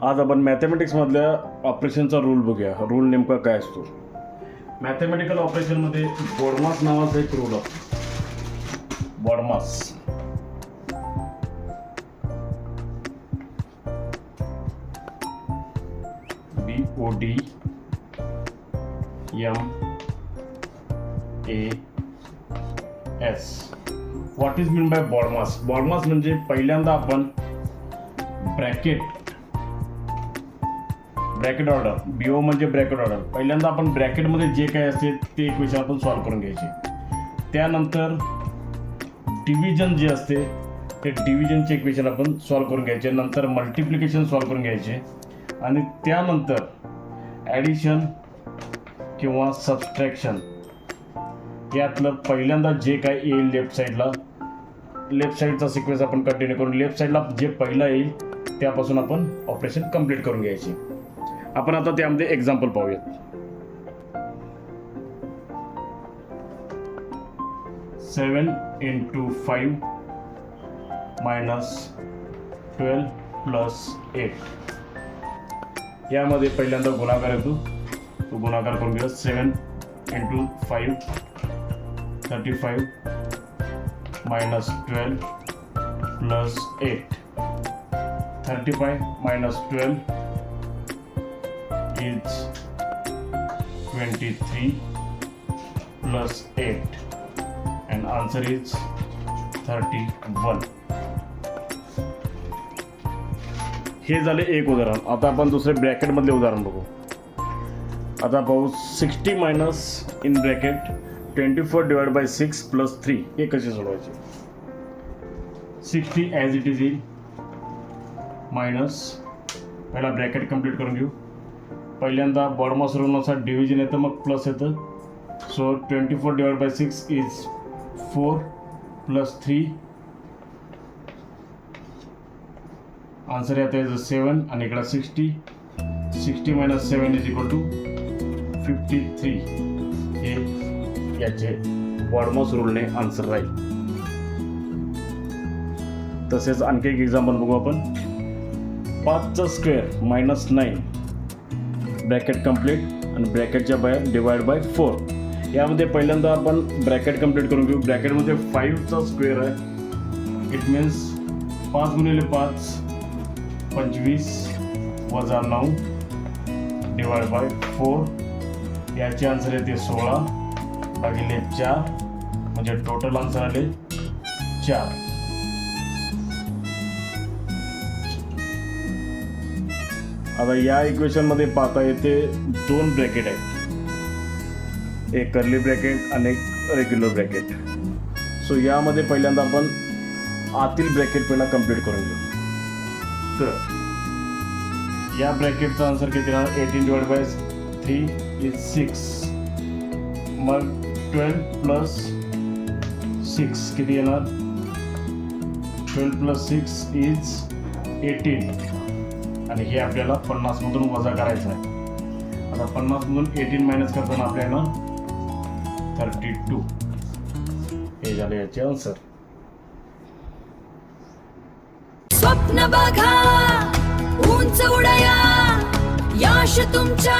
आज आपण मॅथमॅटिक्समधल्या ऑपरेशनचा रूल बघूया. रूल नेमका काय असतो. मॅथमॅटिकल ऑपरेशनमध्ये बॉडमास नावाचा एक रूल असतो. BODMAS BODMAS. What is mean by BODMAS. BODMAS म्हणजे पहिल्यांदा आपण ब्रॅकेट ऑर्डर, BO म्हणजे ब्रॅकेट ऑर्डर. पहिल्यांदा आपण ब्रॅकेटमध्ये जे काय असते ते इक्वेशन आपण सॉल्व्ह करून घ्यायचे. त्यानंतर डिव्हिजन जे असते ते डिव्हिजनचे इक्वेशन आपण सॉल्व्ह करून घ्यायचे. नंतर मल्टिप्लिकेशन सॉल्व्ह करून घ्यायचे आणि त्यानंतर ॲडिशन किंवा सबस्ट्रॅक्शन यातलं पहिल्यांदा जे काय येईल लेफ्ट साईडचा सिक्वेन्स आपण कंटिन्यू करून लेफ्ट साईडला जे पहिला येईल त्यापासून आपण ऑपरेशन कंप्लीट करून घ्यायचे. आपण आता त्यामध्ये एक्झाम्पल पाहूयात. 7 × 5 - 12 + 8 यामध्ये पहिल्यांदा गुणाकार येतो. तो गुणाकार करून घेऊया. 7 × 5 35 - 12 + 8 35 - 12 is 23 + 8 and answer is 31. हे झाले एक उदाहरण. आता आपण दुसरे ब्रॅकेटमधले उदाहरण बघू. आता पाहू 60 मायनस इन ब्रॅकेट 24 / 6 + 3 हे कसे सोडवायचे. 60 ॲज इट इज येईल मायनस पहिला ब्रॅकेट कंप्लीट करून घेऊ. पहिल्यांदा बॉडमास रूलनुसार डिव्हिजन येतं मग प्लस येतं. सो 24 / 6 इज 4 + 3 आन्सर येतं इज 7 आणि इकडं 60 - 7 इज इक्वल टू 53 हे याचे बॉडमास रूलने आन्सर राहील. तसेच आणखी एक एक्झाम्पल बघू आपण. 5चा स्क्वेअर -9 ब्रॅकेट कंप्लीट आणि ब्रॅकेटच्या बाहेर डिवाइड बाय 4. यामध्ये पहिल्यांदा आपण ब्रॅकेट कंप्लीट करून घेऊ. ब्रॅकेटमध्ये 5चा स्क्वेअर आहे. It means 5 × 5 25 - 9 divide by 4. याचे आन्सर येते 16 भागिले 4 म्हणजे टोटल आन्सर आले 4. आता या इक्वेशनमध्ये पाहता येते 2 ब्रॅकेट आहेत. एक कर्ली ब्रॅकेट आणि एक रेग्युलर ब्रॅकेट. सो यामध्ये पहिल्यांदा आपण आतील ब्रॅकेट पहिला कंप्लीट करून घेऊ. तर या ब्रॅकेटचा आन्सर किती राहणार. 18 / 3 इज 6. मग 12 + 6 किती येणार. 12 + 6 इज 18 आणि हे आपल्याला 50मधून वजा करायचं आहे. आता 50मधून 18 मायनस करताना आपल्याला 32 हे झाले याचे आन्सर. स्वप्न बघा उंच उडया यश तुमच्या